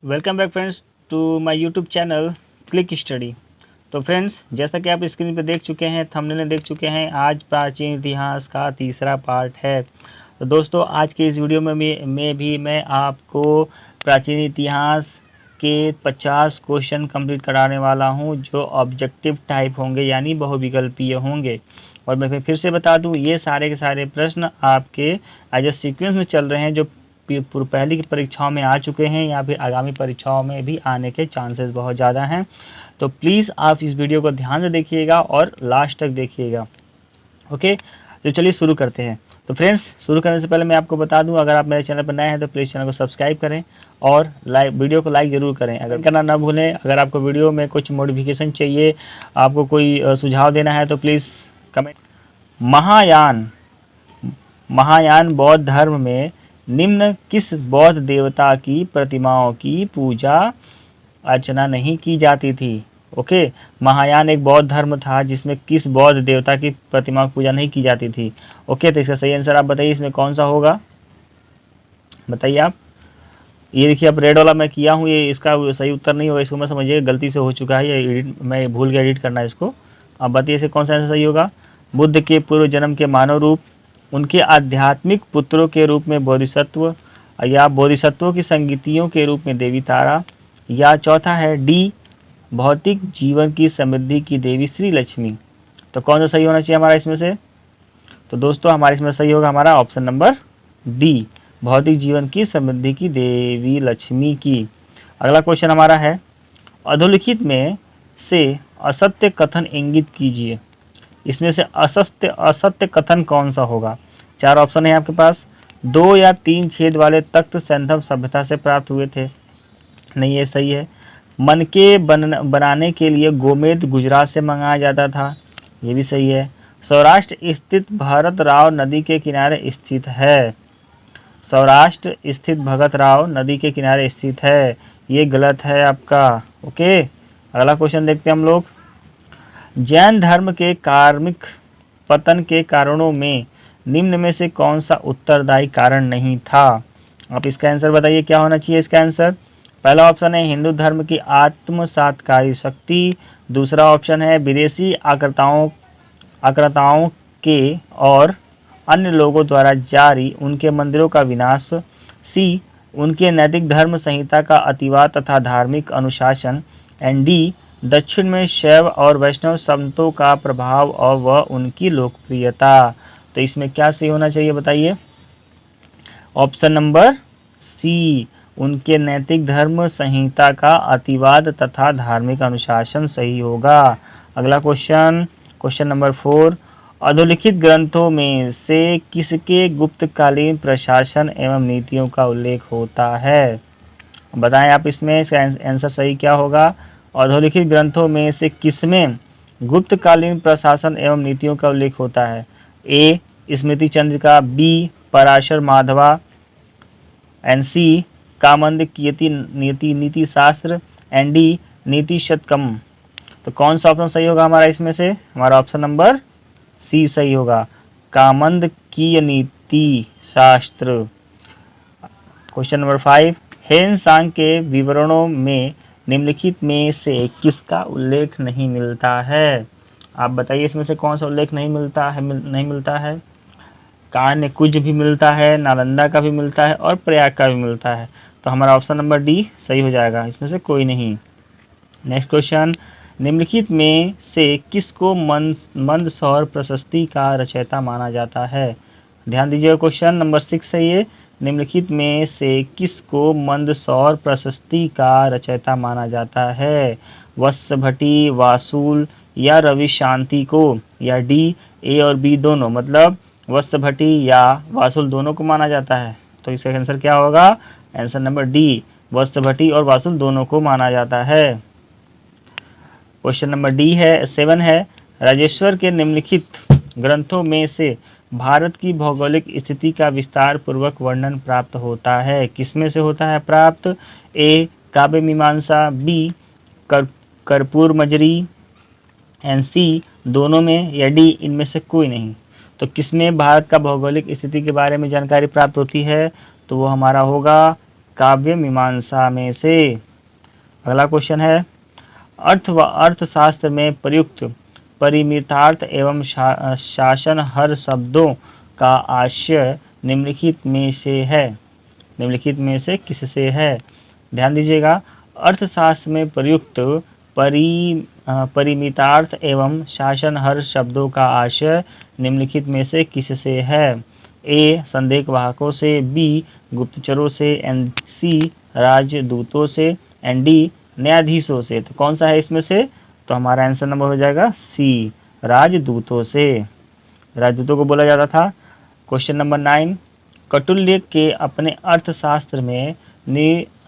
Welcome back friends to my YouTube channel click study. तो friends, जैसा कि आप स्क्रीन पर देख चुके हैं, थंबनेल में देख चुके हैं, आज प्राचीन इतिहास का तीसरा पार्ट है। तो दोस्तों, आज के इस वीडियो में मैं आपको प्राचीन इतिहास के 50 क्वेश्चन कंप्लीट कराने वाला हूं, जो ऑब्जेक्टिव टाइप होंगे, यानी बहुविकल्पीय होंगे। और मैं फिर से बता दूं, ये सारे के सारे प्रश्न आपके एज ए सीक्वेंस में चल रहे हैं, जो पहली की परीक्षाओं में आ चुके हैं या फिर आगामी परीक्षाओं में भी आने के चांसेस बहुत ज़्यादा हैं। तो प्लीज़ आप इस वीडियो को ध्यान से देखिएगा और लास्ट तक देखिएगा। ओके, तो चलिए शुरू करते हैं। तो फ्रेंड्स, शुरू करने से पहले मैं आपको बता दूं, अगर आप मेरे चैनल पर नए हैं तो प्लीज़ चैनल को सब्सक्राइब करें और वीडियो को लाइक ज़रूर करें। अगर करना ना भूलें। अगर आपको वीडियो में कुछ मॉडिफिकेशन चाहिए, आपको कोई सुझाव देना है, तो प्लीज़ कमेंट। महायान बौद्ध धर्म में निम्न किस बौद्ध देवता की प्रतिमाओं की पूजा अर्चना नहीं की जाती थी? ओके, महायान एक बौद्ध धर्म था जिसमें किस बौद्ध देवता की प्रतिमा की पूजा नहीं की जाती थी? ओके, तो इसका सही आंसर आप बताइए, इसमें कौन सा होगा, बताइए आप। ये देखिए, अब रेड वाला मैं किया हूँ, ये इसका सही उत्तर नहीं होगा, इसको मैं समझिए गलती से हो चुका है, ये एडिट मैं भूल गया एडिट करना इसको। अब बताइए इसे कौन सा आंसर सही होगा। बुद्ध के पूर्व जन्म के मानव रूप, उनके आध्यात्मिक पुत्रों के रूप में बोधिसत्व, या बोधिसत्वों की संगीतियों के रूप में देवी तारा, या चौथा है डी, भौतिक जीवन की समृद्धि की देवी श्री लक्ष्मी। तो कौन सा सही होना चाहिए हमारा इसमें से? तो दोस्तों, हमारे इसमें सही होगा हमारा ऑप्शन नंबर डी, भौतिक जीवन की समृद्धि की देवी लक्ष्मी की। अगला क्वेश्चन हमारा है, अधोलिखित में से असत्य कथन इंगित कीजिए। इसमें से असत्य कथन कौन सा होगा? चार ऑप्शन है आपके पास। 2 या 3 छेद वाले तख्त सैंधव सभ्यता से प्राप्त हुए थे। नहीं, ये सही है। मनके बनाने के लिए गोमेद गुजरात से मंगाया जाता था। ये भी सही है। सौराष्ट्र स्थित भरत राव नदी के किनारे स्थित है। सौराष्ट्र स्थित भगत राव नदी के किनारे स्थित है, ये गलत है आपका। ओके, अगला क्वेश्चन देखते हैं हम लोग। जैन धर्म के कार्मिक पतन के कारणों में निम्न में से कौन सा उत्तरदायी कारण नहीं था? आप इसका आंसर बताइए, क्या होना चाहिए इसका आंसर। पहला ऑप्शन है हिंदू धर्म की आत्मसातकारी शक्ति। दूसरा ऑप्शन है विदेशी आक्रांताओं के और अन्य लोगों द्वारा जारी उनके मंदिरों का विनाश। सी, उनके नैतिक धर्म संहिता का अतिवाद तथा धार्मिक अनुशासन। एंड डी, दक्षिण में शैव और वैष्णव संतों का प्रभाव और वह उनकी लोकप्रियता। तो इसमें क्या सही होना चाहिए बताइए। ऑप्शन नंबर सी, उनके नैतिक धर्म संहिता का अतिवाद तथा धार्मिक अनुशासन सही होगा। अगला क्वेश्चन, क्वेश्चन नंबर 4, अधोलिखित ग्रंथों में से किसके गुप्तकालीन प्रशासन एवं नीतियों का उल्लेख होता है? बताएं आप, इसमें इसका आंसर सही क्या होगा। अधोलिखित ग्रंथों में से किसमें गुप्तकालीन प्रशासन एवं नीतियों का उल्लेख होता है? ए, स्मृति चंद्र का, बी, पराशर माधवा, एंड सी, कामंद नीति शास्त्र, एंड डी, नीति शतकम। तो कौन सा ऑप्शन सही होगा हमारा इसमें से? हमारा ऑप्शन नंबर सी सही होगा, कामंद की नीति शास्त्र। क्वेश्चन नंबर 5, हेन सांग के विवरणों में निम्नलिखित में से किसका उल्लेख नहीं मिलता है? आप बताइए, इसमें से कौन सा उल्लेख नहीं मिलता है। कान्य कुज भी मिलता है, नालंदा का भी मिलता है और प्रयाग का भी मिलता है। तो हमारा ऑप्शन नंबर डी सही हो जाएगा, इसमें से कोई नहीं। नेक्स्ट क्वेश्चन, निम्नलिखित में से किसको मंदसौर प्रशस्ति का रचयिता माना जाता है? ध्यान दीजिएगा, क्वेश्चन नंबर 6 है ये। निम्नलिखित में से किसको मंदसौर प्रशस्ति का रचयिता माना जाता है? वत्सभट्टी, वासुल या रवि शांति को, या डी, ए और बी दोनों, मतलब वत्सभट्टी या वासुल दोनों को माना जाता है। तो इसका आंसर क्या होगा? आंसर नंबर डी, वत्सभट्टी और वासुल दोनों को माना जाता है। क्वेश्चन नंबर डी है 7 है, राजेश्वर के निम्नलिखित ग्रंथों में से भारत की भौगोलिक स्थिति का विस्तार पूर्वक वर्णन प्राप्त होता है? किसमें से होता है प्राप्त? ए, काव्य मीमांसा, बी, कर्पूर मजरी, एंड सी, दोनों में, या डी, इनमें से कोई नहीं। तो किसमें भारत का भौगोलिक स्थिति के बारे में जानकारी प्राप्त होती है? तो वो हमारा होगा काव्य मीमांसा में से। अगला क्वेश्चन है, अर्थ व अर्थशास्त्र में प्रयुक्त परिमितार्थ एवं शासन हर शब्दों का आशय निम्नलिखित में से है, निम्नलिखित में से किससे है? ध्यान दीजिएगा, अर्थशास्त्र में प्रयुक्त परिमितार्थ एवं शासन हर शब्दों का आशय निम्नलिखित में से किससे है? ए संदेश वाहकों से, बी गुप्तचरों से, एंड सी राजदूतों से, एंड डी न्यायाधीशों से। तो कौन सा है इसमें से? तो हमारा आंसर नंबर हो जाएगा सी, राजदूतों से। राजदूतों को बोला जाता था। क्वेश्चन नंबर 9, कौटिल्य के अपने अर्थशास्त्र में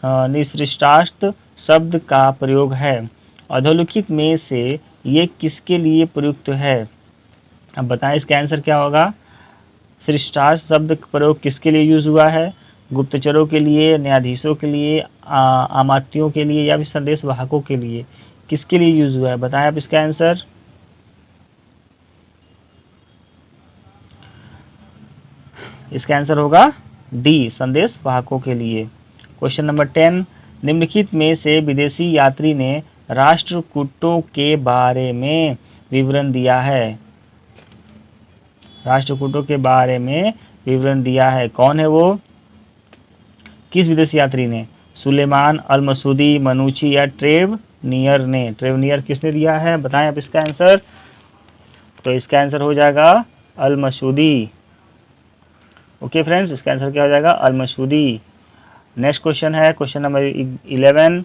निसृष्टार्थ शब्द का प्रयोग है, अधोलिखित में से ये किसके लिए प्रयुक्त है? अब बताएं इसका आंसर क्या होगा। सृष्टार्थ शब्द का प्रयोग किसके लिए यूज हुआ है? गुप्तचरों के लिए, न्यायाधीशों के लिए, आमात्यों के लिए, या फिर संदेश वाहकों के लिए? किसके लिए यूज हुआ है? बताएं आप इसका आंसर। इसका आंसर होगा डी, संदेश वाहकों के लिए। क्वेश्चन नंबर 10, निम्नलिखित में से विदेशी यात्री ने राष्ट्रकूटों के बारे में विवरण दिया है, राष्ट्रकूटों के बारे में विवरण दिया है, कौन है वो? किस विदेशी यात्री ने? सुलेमान, अल मसूदी, मनुची या ट्रेवनियर ने? ट्रेवनियर किसने दिया है? बताएं आप इसका आंसर। तो इसका आंसर हो जाएगा अल मसूदी। ओके फ्रेंड्स, इसका आंसर क्या हो जाएगा? अल मसूदी। नेक्स्ट क्वेश्चन है क्वेश्चन नंबर 11,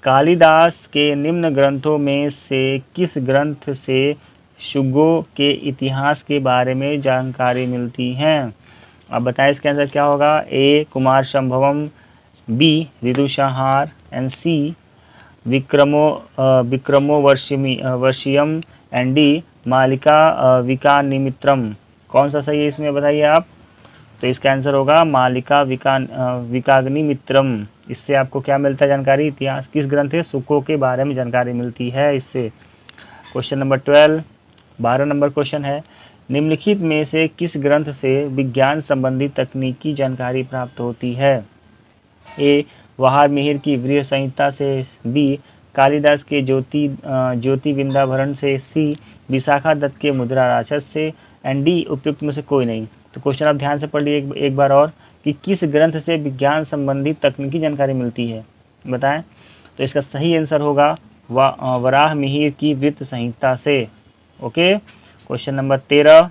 कालिदास के निम्न ग्रंथों में से किस ग्रंथ से शुगों के इतिहास के बारे में जानकारी मिलती है? अब बताएं इसका आंसर क्या होगा। A Kumarasambhavam, B Ritusamhara, and C Vikramorvashiyam, and D Malavikagnimitram. कौन सा सही है इसमें बताइए आप। तो इसका आंसर होगा मालिका विकाग्निमित्रम। इससे आपको क्या मिलता है जानकारी? इतिहास किस ग्रंथ है? शुकों के बारे में जानकारी मिलती है इससे। क्वेश्चन नंबर 12, 12 नंबर क्वेश्चन है, निम्नलिखित में से किस ग्रंथ से विज्ञान संबंधी तकनीकी जानकारी प्राप्त होती है? ए वहार मिहिर की वृहद संहिता से, बी कालिदास के ज्योति वृंदाभरण से, सी विशाखा दत्त के मुद्रा राक्षस से, एंड डी उपयुक्त में से कोई नहीं। तो क्वेश्चन आप ध्यान से पढ़ लिए एक बार और कि किस ग्रंथ से विज्ञान संबंधी तकनीकी जानकारी मिलती है, बताएं। तो इसका सही आंसर होगा वराह मिहिर की वृत्त संहिता से। ओके। क्वेश्चन नंबर 13,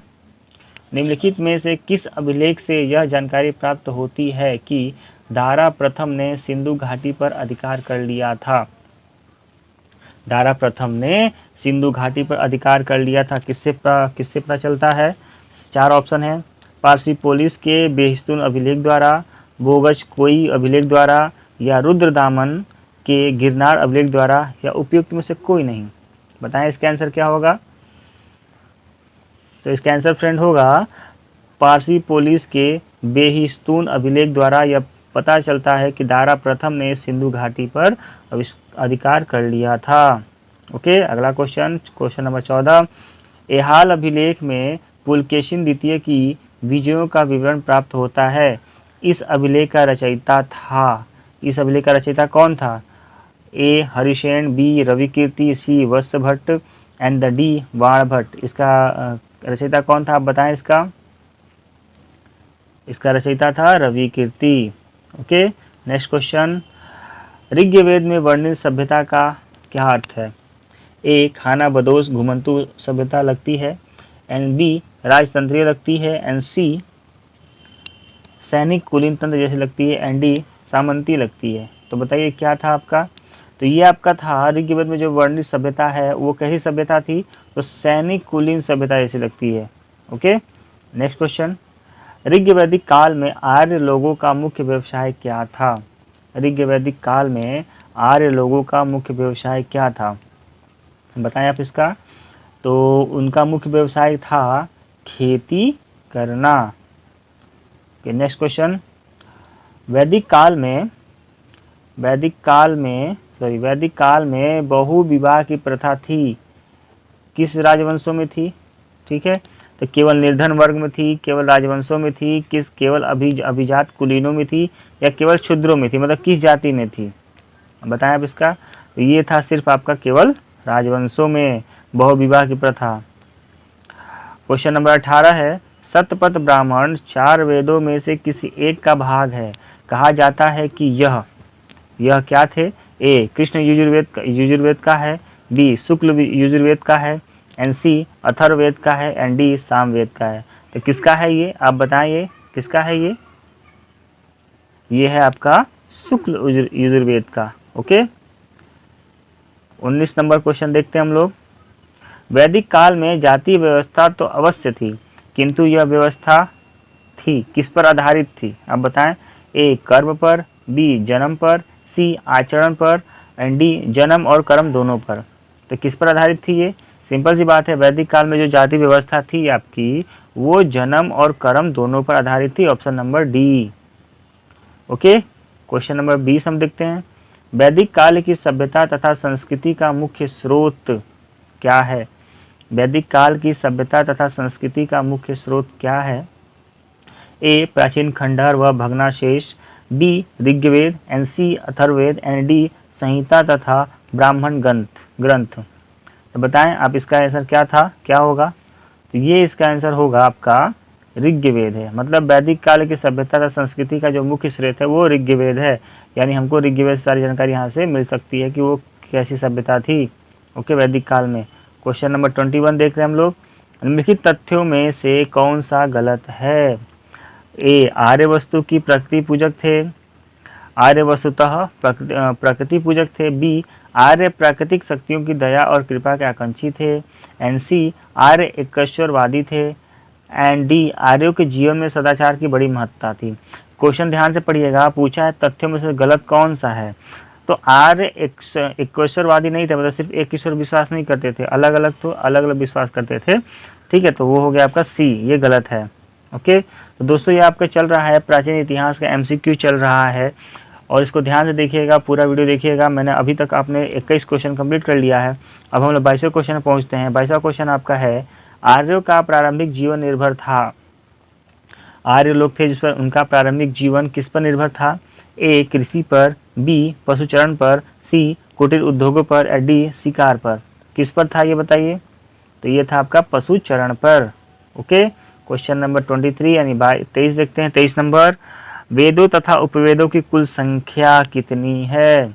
निम्नलिखित में से किस अभिलेख से यह जानकारी प्राप्त होती है कि दारा प्रथम ने सिंधु घाटी पर अधिकार कर लिया था? दारा प्रथम ने सिंधु घाटी पर अधिकार कर लिया था, किससे पता चलता है? 4 ऑप्शन है, पार्सिपोलिस के बेहिस्तून अभिलेख द्वारा, बोगच कोई अभिलेख द्वारा, या रुद्रदामन के गिरनार अभिलेख द्वारा, या उपयुक्त में से कोई नहीं। बताएं इसका आंसर क्या होगा। तो इसका आंसर फ्रेंड होगा पार्सिपोलिस के बेहिस्तून अभिलेख द्वारा यह पता चलता है कि दारा प्रथम ने सिंधु घाटी पर अधिकार कर लिया था। ओके। अगला क्वेश्चन, क्वेश्चन नंबर 14, एहाल अभिलेख में पुलकेशिन द्वितीय की विजयों का विवरण प्राप्त होता है। इस अभिलेख का रचयिता था, इस अभिलेख का रचयिता कौन था? A Harisena, B Ravikirti, C Vatsabhatta, and the D Banabhatta. इसका रचयिता कौन था आप बताएं इसका। इसका रचयिता था Ravikirti. Okay. Next question, Rigveda में वर्णित सभ्यता का क्या अर्थ है? ए खाना बदोश घुमंतु सभ्यता लगती है, एंड बी राजतंत्रीय लगती है, एंड सी सैनिक कुलीन तंत्र जैसी लगती है, एंड डी सामंती लगती है। तो बताइए क्या था आपका। तो ये आपका था ऋग्वेद में जो वर्णित सभ्यता है वो कैसी सभ्यता थी? तो सैनिक कुलीन सभ्यता जैसी लगती है। ओके। नेक्स्ट क्वेश्चन, ऋग्वैदिक काल में आर्य लोगों का मुख्य व्यवसाय क्या था? ऋग्वैदिक काल में आर्य लोगों का मुख्य व्यवसाय क्या था, बताएं आप इसका। तो उनका मुख्य व्यवसाय था खेती करना। नेक्स्ट क्वेश्चन, वैदिक काल में बहु विवाह की प्रथा थी, किस राजवंशों में थी? ठीक है, तो केवल निर्धन वर्ग में थी, केवल राजवंशों में थी, केवल अभिजात कुलीनों में थी, या केवल शूद्रों में थी, मतलब किस जाति में थी, बताएं आप इसका। तो ये था सिर्फ आपका केवल राजवंशों में बहुविवाह की प्रथा। क्वेश्चन नंबर 18 है, सतपथ ब्राह्मण 4 वेदों में से किसी एक का भाग है, कहा जाता है कि यह क्या थे। ए कृष्ण यजुर्वेद का है, बी शुक्ल यजुर्वेद का है, एंड सी अथर्ववेद का है, एंड डी सामवेद का है। तो किसका है ये, आप बताएं ये किसका है। ये है आपका शुक्ल यजुर्वेद का। ओके, 19 नंबर क्वेश्चन देखते हैं हम लोग। वैदिक काल में जाति व्यवस्था तो अवश्य थी, किंतु यह व्यवस्था थी किस पर आधारित थी, आप बताएं। ए कर्म पर, बी जन्म पर, सी आचरण पर, एंड डी जन्म और कर्म दोनों पर। तो किस पर आधारित थी ये, सिंपल सी बात है, वैदिक काल में जो जाति व्यवस्था थी आपकी वो जन्म और कर्म दोनों पर आधारित थी, option number D. Okay, question number 20 हम देखते हैं। वैदिक काल की सभ्यता तथा संस्कृति का मुख्य स्रोत क्या है। वैदिक काल की सभ्यता तथा संस्कृति का मुख्य स्रोत क्या है। ए प्राचीन खंडहर व भग्नाशेष, B Rigveda, and C Atharvaveda, and D संहिता तथा ब्राह्मण ग्रंथ। तो बताएं आप इसका आंसर क्या था, क्या होगा। तो ये इसका आंसर होगा आपका ऋग्वेद है। मतलब वैदिक काल की सभ्यता तथा संस्कृति का जो मुख्य स्रोत है वो ऋग्वेद है, यानी हमको ऋग्वेद से सारी जानकारी यहाँ से मिल सकती है कि वो कैसी सभ्यता थी। ओके, वैदिक काल में। क्वेश्चन नंबर 21 देख रहे हैं हम लोग। निम्नलिखित तथ्यों में से कौन सा गलत है। ए आर्य वस्तु की प्रकृति पूजक थे, आर्य वस्तुतः प्रकृति पूजक थे। बी आर्य प्राकृतिक शक्तियों की दया और कृपा के आकांक्षी थे, एंड सी आर्य एकश्वरवादी थे, एंड डी आर्यों के जीवन में सदाचार की बड़ी महत्ता थी। क्वेश्चन ध्यान से पढ़िएगा, पूछा है तथ्यों में से गलत कौन सा है। तो आर्य ईश्वरवादी नहीं थे, मतलब सिर्फ एक ईश्वर विश्वास नहीं करते थे, अलग अलग तो अलग अलग विश्वास करते थे। ठीक है, तो वो हो गया आपका सी, ये गलत है। ओके, तो दोस्तों ये आपका चल रहा है प्राचीन इतिहास का एमसीक्यू चल रहा है, और इसको ध्यान से देखिएगा, पूरा वीडियो देखिएगा। मैंने अभी तक आपने 21 क्वेश्चन कंप्लीट कर लिया है। अब हम लोग 22वें क्वेश्चन पहुंचते हैं। 22वां क्वेश्चन आपका है, आर्यों का प्रारंभिक जीवन निर्भर था। आर्य लोग थे जिस पर उनका प्रारंभिक जीवन किस पर निर्भर था। ए कृषि पर, बी पशुचरण पर, सी कुटीर उद्योगों पर, या डी शिकार पर। किस पर था ये बताइए। तो ये था आपका पशुचरण पर। ओके, क्वेश्चन नंबर 23 यानी 23 देखते हैं। 23 नंबर, वेदों तथा उपवेदों की कुल संख्या कितनी है।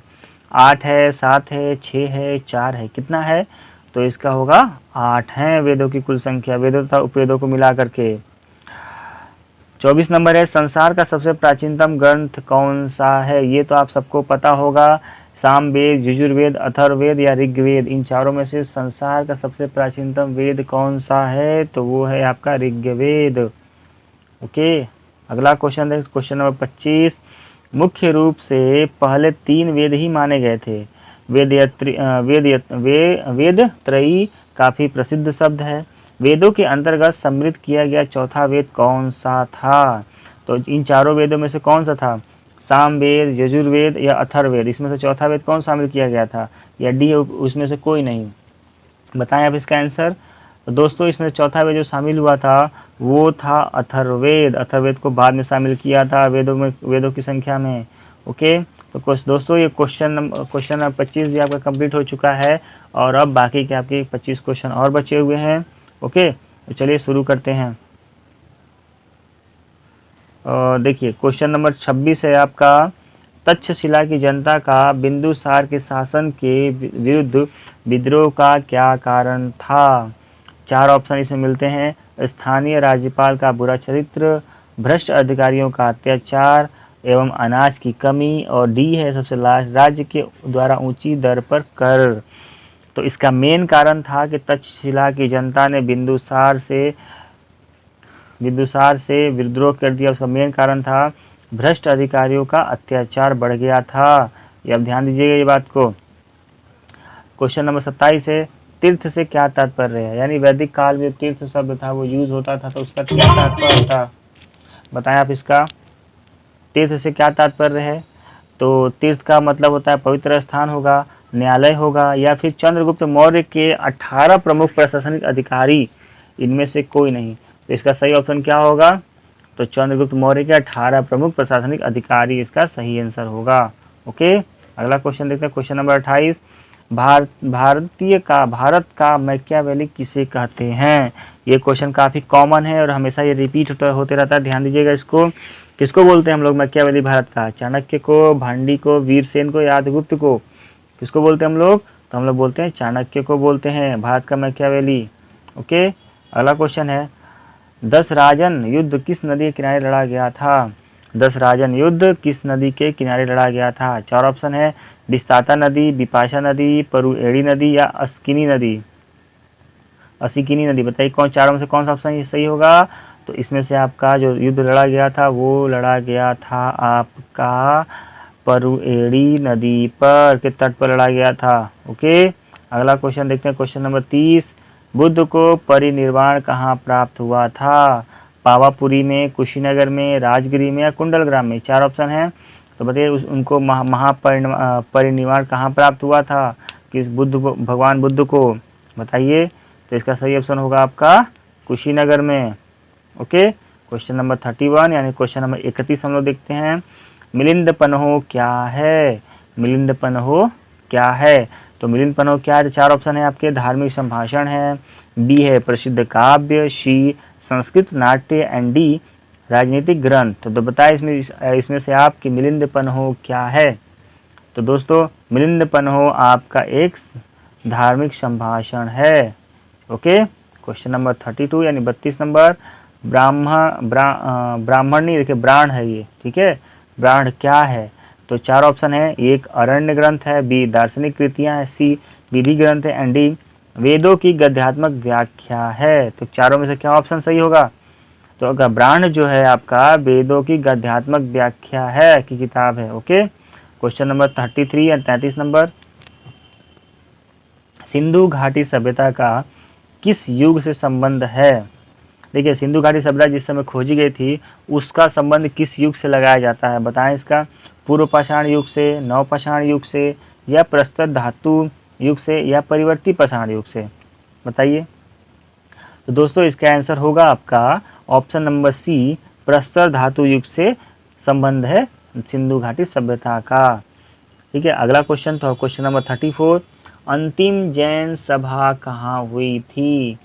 8 है, 7 है, 6 है, 4 है, कितना है। तो इसका होगा 8 है वेदों की कुल संख्या, वेदों तथा उपवेदों को मिला करके। 24 नंबर है, संसार का सबसे प्राचीनतम ग्रंथ कौन सा है। ये तो आप सबको पता होगा, सामवेद, यजुर्वेद, अथर्ववेद या ऋग्वेद। इन चारों में से संसार का सबसे प्राचीनतम वेद कौन सा है, तो वो है आपका ऋग्वेद। ओके, अगला क्वेश्चन है क्वेश्चन नंबर 25। मुख्य रूप से पहले 3 वेद ही माने गए थे। वेद त्रयी काफी प्रसिद्ध शब्द है। वेदों के अंतर्गत सम्मिलित किया गया चौथा वेद कौन सा था। तो इन चारों वेदों में से कौन सा था, सामवेद, यजुर्वेद या अथर्ववेद। इसमें से चौथा वेद कौन शामिल किया गया था, या डी उसमें से कोई नहीं। बताएं आप इसका आंसर। तो दोस्तों इसमें चौथा वेद जो शामिल हुआ था वो था अथर्ववेद। अथर्ववेद को बाद में शामिल किया था वेदों की संख्या में। ओके, तो दोस्तों ये क्वेश्चन नंबर 25 भी आपका कंप्लीट हो चुका है, और अब बाकी के आपके 25 क्वेश्चन और बचे हुए हैं। ओके, तो चलिए शुरू करते हैं। देखिए क्वेश्चन नंबर 26 है आपका, तक्षशिला की जनता का बिंदुसार के शासन के विरुद्ध विद्रोह का क्या कारण था। 4 ऑप्शन इसमें मिलते हैं, स्थानीय राज्यपाल का बुरा चरित्र, भ्रष्ट अधिकारियों का अत्याचार एवं अनाज की कमी, और डी है सबसे लास्ट, राज्य के द्वारा ऊंची दर पर कर। तो इसका मेन कारण था कि तक्षशिला की जनता ने बिंदुसार से विद्रोह कर दिया। उसका मेन कारण था भ्रष्ट अधिकारियों का अत्याचार बढ़ गया था। ये अब ध्यान दीजिएगा ये बात को। क्वेश्चन नंबर 27 है, तीर्थ से क्या तात्पर्य है। यानी वैदिक काल में तीर्थ शब्द था वो यूज होता था, तो उसका क्या तात्पर्य था, बताएं आप इसका। तीर्थ से क्या तात्पर्य है। तो तीर्थ का मतलब होता है पवित्र स्थान होगा, न्यायालय होगा, या फिर चंद्रगुप्त मौर्य के 18 प्रमुख प्रशासनिक अधिकारी, इनमें से कोई नहीं। तो इसका सही ऑप्शन क्या होगा, तो चंद्रगुप्त मौर्य के 18 प्रमुख प्रशासनिक अधिकारी इसका सही आंसर होगा। ओके, अगला क्वेश्चन देखते हैं, क्वेश्चन नंबर 28। भारत का मैकियावेली किसे कहते हैं? ये क्वेश्चन काफी कॉमन है और हमेशा ये रिपीट होते रहता है, ध्यान दीजिएगा इसको। किसको बोलते हैं हम लोग मैकियावेली भारत का? चाणक्य को, भांडी को, वीरसेन को, यादगुप्त को? किसको बोलते हैं हम लोग? तो हम लोग बोलते हैं चाणक्य को बोलते हैं भारत का मैकियावेली। ओके, अगला क्वेश्चन है, दशराजन युद्ध किस नदी के किनारे लड़ा गया था? दशराजन युद्ध किस नदी के किनारे लड़ा गया था? 4 ऑप्शन है, विस्ताता नदी, बिपाशा नदी, परुएड़ी नदी या अस्किनी नदी? असिकिनी नदी। बताइए कौन चारों में से कौन सा ऑप्शन सही होगा? तो इसमें से आपका जो युद्ध लड़ा गया था वो लड़ा गया था आपका परुएड़ी नदी पर के तट पर लड़ा गया था। ओके, अगला क्वेश्चन देखते हैं, क्वेश्चन नंबर 30। बुद्ध को परिनिर्वाण कहाँ प्राप्त हुआ था? पावापुरी में, कुशीनगर में, राजगिरी में या कुंडलग्राम में? 4 ऑप्शन है, तो बताइए उनको महापरिनिर्वाण कहाँ प्राप्त हुआ था किस भगवान बुद्ध को? बताइए। तो इसका सही ऑप्शन होगा आपका कुशीनगर में। ओके, क्वेश्चन नंबर 31 यानी क्वेश्चन नंबर 31 हम लोग देखते हैं, मिलिंद पन्हो क्या है? मिलिंद पन्हो क्या है? तो मिलिंद पन्हो क्या है? 4 ऑप्शन है आपके, धार्मिक संभाषण है, बी है प्रसिद्ध काव्य, सी संस्कृत नाट्य एंड डी राजनीतिक ग्रंथ। तो बताए इसमें से आपकी मिलिंद पन्हो क्या है? तो दोस्तों मिलिंद पन्हो आपका एक धार्मिक संभाषण है। ओके, क्वेश्चन नंबर 32 यानी 32 नंबर, ब्राह्मणी देखिए ब्राह्मण है ये, ठीक है, ब्राह्मण क्या है? तो 4 ऑप्शन है, एक अरण्य ग्रंथ है, बी दार्शनिक कृतियां है, सी विधि ग्रंथ है एंड डी वेदों की गद्यात्मक व्याख्या है। तो चारों में से क्या ऑप्शन सही होगा? तो अगर ब्राह्मण जो है आपका वेदों की गद्यात्मक व्याख्या है की किताब है। ओके, क्वेश्चन नंबर 33 या 33 नंबर, सिंधु घाटी सभ्यता का किस युग से संबंध है? देखिए सिंधु घाटी सभ्यता जिस समय खोजी गई थी उसका संबंध किस युग से लगाया जाता है? बताएं इसका, पूर्व पाषाण युग से, नव पाषाण युग से या प्रस्तुत धातु युग से या परिवर्ती पाषाण युग से? बताइए। तो दोस्तों इसका आंसर होगा आपका ऑप्शन नंबर सी, प्रस्तर धातु युग से संबंध है सिंधु घाटी सभ्यता का। ठीक है, अगला क्वेश्चन तो क्वेश्चन नंबर 34, अंतिम जैन सभा कहाँ हुई थी?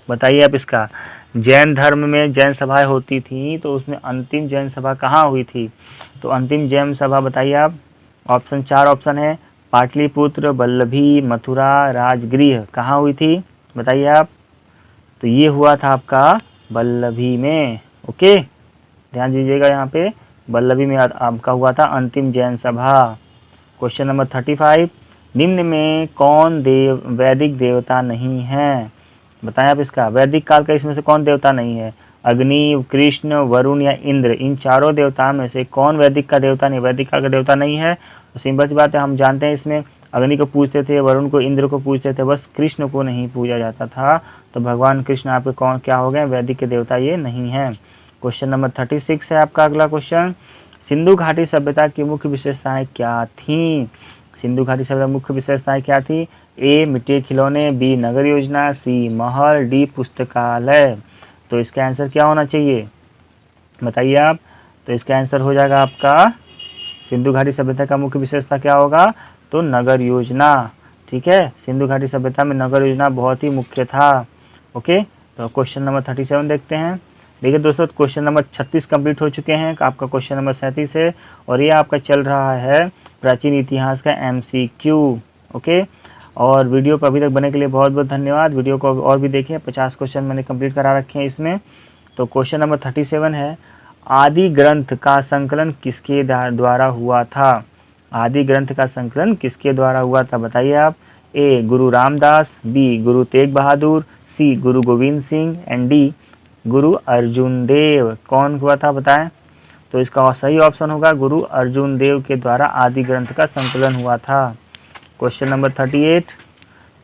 बताइए आप इसका। जैन धर्म में जैन सभाएं होती थी तो उसमें अंतिम जैन सभा कहाँ हुई थी? तो अंतिम जैन सभा बताइए आप। ऑप्शन 4 ऑप्शन है, पाटलिपुत्र, वल्लभी, मथुरा, राजगृह। कहाँ हुई थी बताइए आप? तो ये हुआ था आपका वल्लभी में। ओके, ध्यान दीजिएगा यहाँ पे, वल्लभी में आपका हुआ था अंतिम जैन सभा। क्वेश्चन नंबर 35, निम्न में कौन वैदिक देवता नहीं है? बताएं आप इसका। वैदिक काल का इसमें से कौन देवता नहीं है? अग्नि, कृष्ण, वरुण या इंद्र, इन चारों देवताओं में से कौन वैदिक का देवता नहीं, वैदिक काल का देवता नहीं है? तो सिंपल सी बात है, हम जानते हैं इसमें अग्नि को पूजते थे, वरुण को, इंद्र को पूजते थे, बस कृष्ण को नहीं पूजा जाता था। तो भगवान कृष्ण आपके कौन क्या हो गए? वैदिक के देवता ये नहीं है। क्वेश्चन नंबर 36 है आपका अगला क्वेश्चन, सिंधु घाटी सभ्यता की मुख्य विशेषताएं क्या थी? सिंधु घाटी सभ्यता मुख्य विशेषताएं क्या थी? ए मिट्टी खिलौने, बी नगर योजना, सी महल, डी पुस्तकालय। तो इसका आंसर क्या होना चाहिए बताइए आप? तो इसका आंसर हो जाएगा आपका सिंधु घाटी सभ्यता का मुख्य विशेषता क्या होगा? तो नगर योजना। ठीक है, सिंधु घाटी सभ्यता में नगर योजना बहुत ही मुख्य था। ओके, तो क्वेश्चन नंबर 37 देखते हैं। देखिए दोस्तों क्वेश्चन नंबर 36 कंप्लीट हो चुके हैं, आपका क्वेश्चन नंबर 37 है और ये आपका चल रहा है प्राचीन इतिहास का MCQ। ओके, और वीडियो को अभी तक बनने के लिए बहुत बहुत धन्यवाद। वीडियो को और भी देखें, 50 क्वेश्चन मैंने कंप्लीट करा रखे हैं इसमें। तो क्वेश्चन नंबर 37 है, आदि ग्रंथ का संकलन किसके द्वारा हुआ था? आदि ग्रंथ का संकलन किसके द्वारा हुआ था बताइए आप? ए गुरु Ramdas, B Guru Tegh Bahadur, C Guru Govind Singh and D गुरु अर्जुन देव। कौन हुआ था बताएं? तो इसका सही ऑप्शन होगा गुरु अर्जुन देव के द्वारा आदि ग्रंथ का संकलन हुआ था। क्वेश्चन नंबर 38,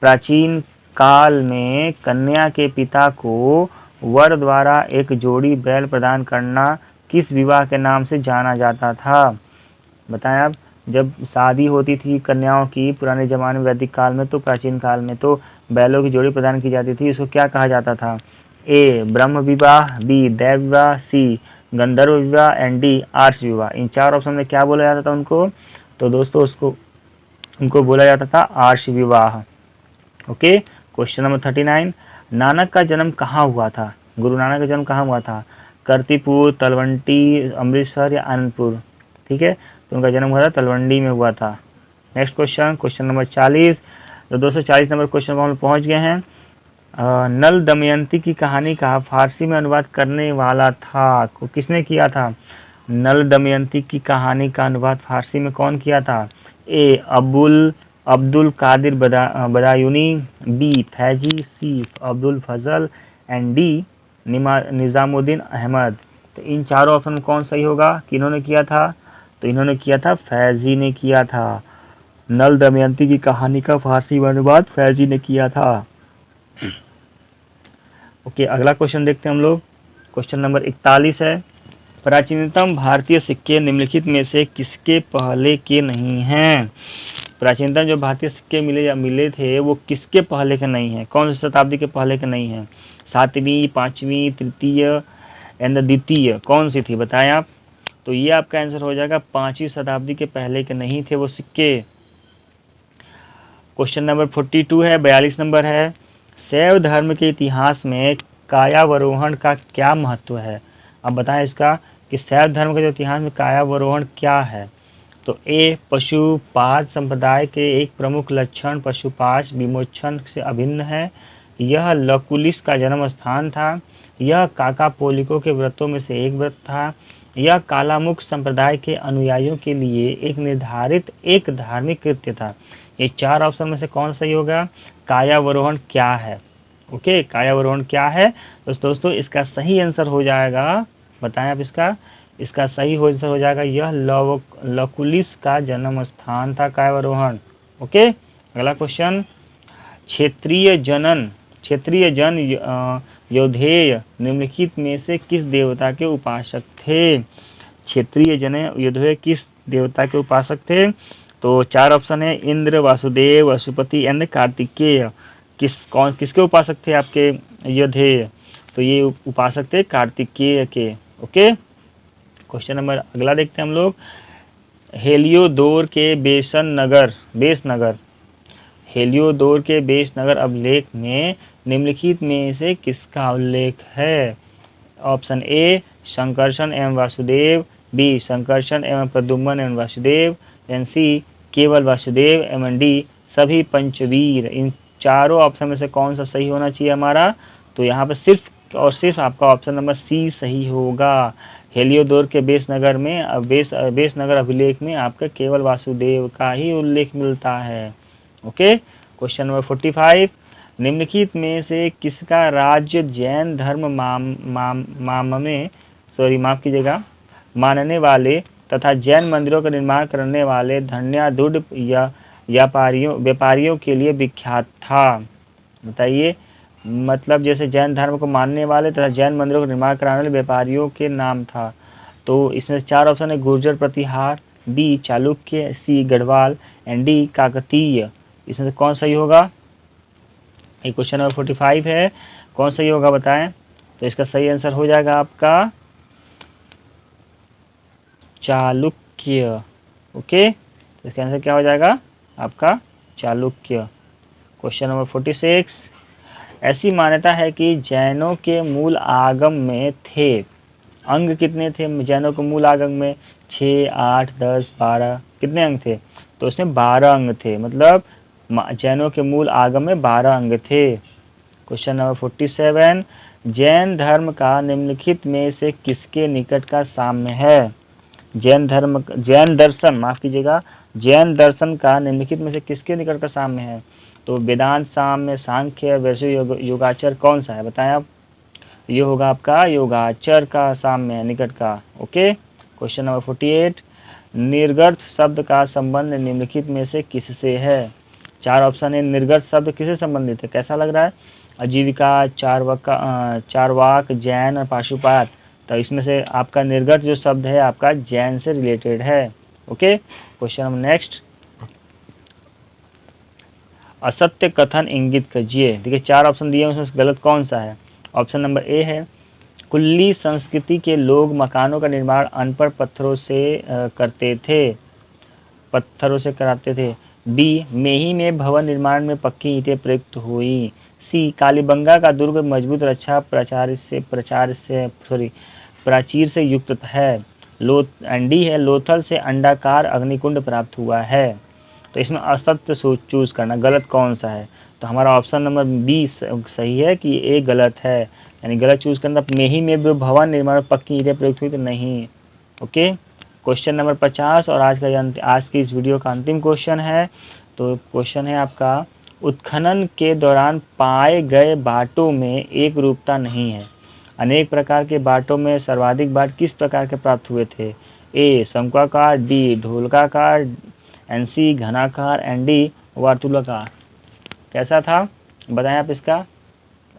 प्राचीन काल में कन्या के पिता को वर द्वारा एक जोड़ी बैल प्रदान करना किस विवाह के नाम से जाना जाता था? बताएं आप। जब शादी होती थी कन्याओं की पुराने जमाने में, वैदिक काल में, तो प्राचीन काल में तो बैलों की जोड़ी प्रदान की जाती थी, इसको क्या कहा जाता था? ए ब्रह्म विवाह, बी दैव विवाह, सी गंधर्व विवाह एंड डी आर्ष विवाह। इन चार ऑप्शन में क्या बोला जाता था उनको? तो दोस्तों उसको उनको बोला जाता था आर्ष विवाह। ओके, क्वेश्चन नंबर 39, नानक का जन्म कहाँ हुआ था? गुरु नानक का जन्म कहाँ हुआ था? करतीपुर, तलवंडी, अमृतसर या आनंदपुर? ठीक है, तो उनका जन्म हुआ था तलवंडी में हुआ था। Next question, question number 40। तो दोस्तों 40 नंबर क्वेश्चन पर हम पहुंच गए हैं। नल दमयंती की कहानी का फारसी में अनुवाद करने वाला था, किसने किया था? नल दमयंती की कहानी का अनुवाद फारसी में कौन किया था? A Abdul Qadir Badauni, B Faizi, C Abdul Fazl and D Nizamuddin Ahmad. तो इन चारों ऑप्शन में कौन सही होगा? किन्होंने किया था? तो इन्होंने किया था, फैजी ने किया था। नल दमयंती की कहानी का फारसी में अनुवाद फैजी ने किया था। ओके, अगला क्वेश्चन देखते हैं हम लोग। क्वेश्चन नंबर 41 है, प्राचीनतम भारतीय सिक्के निम्नलिखित में से किसके पहले के नहीं हैं? प्राचीनतम जो भारतीय सिक्के मिले थे वो किसके पहले के नहीं हैं? कौन सी शताब्दी के पहले के नहीं हैं? 7वीं, 5वीं, तृतीय एंड द्वितीय, कौन सी थी बताएं आप? तो ये आपका आंसर हो जाएगा 5वीं शताब्दी के पहले के नहीं थे वो सिक्के। क्वेश्चन नंबर 42 है, 42 नंबर है, शैव धर्म के इतिहास में कायावरोहण का क्या महत्व है? अब बताएं इसका कि शैव धर्म के जो इतिहास में कायावरोहण क्या है? तो ए पशुपात संप्रदाय के एक प्रमुख लक्षण पशुपात विमोचन से अभिन्न है। यह लकुलिस का जन्म स्थान था। यह काकापोलिको के व्रतों में से एक व्रत था। यह कालामुख संप्रदाय के अनुयायियों के लिए एक निर्धारित एक धार्मिक कृत्य था। ये चार ऑप्शन में से कौन सही होगा? कायावरोहण क्या है? ओके, कायावरोहण क्या है? तो दोस्तों इसका सही आंसर हो जाएगा, बताएं आप इसका सही आंसर हो जाएगा, यह लकुलिस का जन्म स्थान था कायावरोहण। ओके, अगला क्वेश्चन, क्षेत्रीय जन यौधेय निम्नलिखित में से किस देवता के उपासक थे? क्षेत्रीय जन यौधेय किस देवता के उपासक थे? तो चार ऑप्शन है, इंद्र, वासुदेव, पशुपति एंड कार्तिकेय। किसके उपासक थे आपके यौधेय? तो ये उपासक थे कार्तिकेय के। ओके, क्वेश्चन नंबर अगला देखते हैं हम लोग। हेलियोदोर के हेलियोदोर के बेसनगर अभिलेख में निम्नलिखित में से किसका उल्लेख है? ऑप्शन ए संकर्षण एवं वासुदेव, बी संकर्षण एवं प्रद्युम्न एवं वासुदेव, एंड सी केवल वासुदेव एवं डी सभी पंचवीर। इन चारों ऑप्शन में से कौन सा सही होना चाहिए हमारा? तो यहाँ पर सिर्फ और सिर्फ आपका ऑप्शन नंबर सी सही होगा। हेलियोदोर के बेसनगर में बेसनगर अभिलेख में आपका केवल वासुदेव का ही उल्लेख मिलता है। ओके, क्वेश्चन नंबर 45, निम्नलिखित में से किसका राज्य जैन धर्म मानने वाले तथा जैन मंदिरों का निर्माण करने वाले धन्याढ्य या व्यापारियों के लिए विख्यात था? बताइए, मतलब जैसे जैन धर्म को मानने वाले तथा जैन मंदिरों का निर्माण कराने वाले व्यापारियों के नाम था। तो इसमें चार ऑप्शन है, Gurjara Pratihara, B Chalukya, C Garhwal and D Kakatiya. इसमें से कौन सही होगा? ये क्वेश्चन नंबर 45 है, कौन सही होगा बताएं? तो इसका सही आंसर हो जाएगा आपका चालुक्य। ओके, तो इसका आंसर क्या हो जाएगा आपका चालुक्य। क्वेश्चन नंबर 46, ऐसी मान्यता है कि जैनों के मूल आगम में थे, अंग कितने थे जैनों के मूल आगम में? 6, 8, 10, 12, कितने अंग थे? तो उसमें 12 अंग थे, मतलब जैनों के मूल आगम में 12 अंग थे। क्वेश्चन नंबर 47, जैन धर्म का निम्नलिखित में से किसके निकट का साम्य है? जैन दर्शन का निम्नलिखित में से किसके निकट का साम्य है? तो वेदांत साम्य, सांख्य, वैशेषिक योगाचर, कौन सा है बताएं आप? ये होगा आपका योगाचर का साम्य निकट का। ओके, क्वेश्चन नंबर 48, निर्गर्थ शब्द का संबंध निम्नलिखित में से किससे है? चार ऑप्शन है, निर्गर्थ शब्द किससे संबंधित है? कैसा लग रहा है? आजीविका, चारवाक, जैन और पाशुपात। तो इसमें से आपका निर्गत जो शब्द है आपका जैन से रिलेटेड है। ओके, क्वेश्चन नंबर नेक्स्ट, असत्य कथन इंगित कीजिए। देखिए चार ऑप्शन दिए हैं, उसमें गलत कौन सा है? ऑप्शन नंबर ए है कुल्ली संस्कृति के लोग मकानों का निर्माण अनपढ़ पत्थरों से कराते थे। बी, मेही में भवन निर्माण में पक्की ईंटें प्रयुक्त हुई। सी, कालीबंगा का दुर्ग मजबूत रक्षा प्राचीर से युक्त है। एंड डी है, लोथल से अंडाकार अग्निकुंड प्राप्त हुआ है। तो इसमें असत्य चूज करना, गलत कौन सा है। तो हमारा ऑप्शन नंबर बी सही है कि ए गलत है, यानी गलत चूज करना। मेही में भी भवन निर्माण में पक्की ईंटें प्रयुक्त हुई तो नहीं। ओके, क्वेश्चन नंबर 50 और आज की इस वीडियो का अंतिम क्वेश्चन है। तो क्वेश्चन है आपका, उत्खनन के दौरान पाए गए बाटों में एक रूपता नहीं है। अनेक प्रकार के बाटों में सर्वाधिक बाट किस प्रकार के प्राप्त हुए थे। ए, शंक्वाकार, डी, ढोलकाकार, एंड सी, घनाकार, एंड डी, वर्तुलाकार। कैसा था बताएं आप इसका।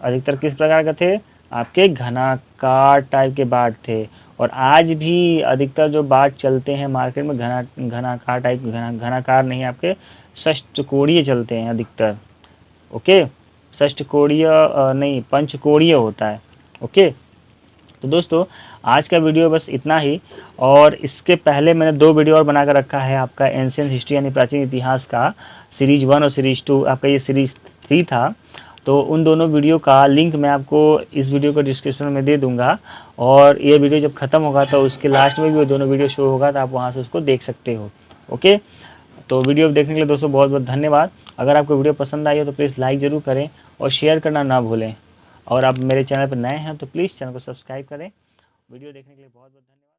अधिकतर किस प्रकार के थे, आपके घनाकार टाइप के बाट थे। और आज भी अधिकतर जो बाट चलते हैं मार्केट में घनाकार टाइप, घनाकार नहीं, आपके षष्ठकोणीय चलते हैं अधिकतर। ओके, षष्ठकोणीय नहीं, पंचकोणीय होता है। ओके, तो दोस्तों आज का वीडियो बस इतना ही। और इसके पहले मैंने 2 वीडियो और बनाकर रखा है आपका एंशिएंट हिस्ट्री यानी प्राचीन इतिहास का सीरीज 1 और सीरीज 2, आपका ये सीरीज 3 था। तो उन दोनों वीडियो का लिंक मैं आपको इस वीडियो को डिस्क्रिप्शन में दे दूंगा। और ये वीडियो जब खत्म होगा तो उसके लास्ट में भी वो दोनों वीडियो शो होगा, तो आप वहाँ से उसको देख सकते हो। ओके, तो वीडियो देखने के लिए दोस्तों बहुत बहुत धन्यवाद। अगर आपको वीडियो पसंद आई हो तो प्लीज़ लाइक ज़रूर करें और शेयर करना ना भूलें। और आप मेरे चैनल पर नए हैं तो प्लीज़ चैनल को सब्सक्राइब करें। वीडियो देखने के लिए बहुत बहुत धन्यवाद।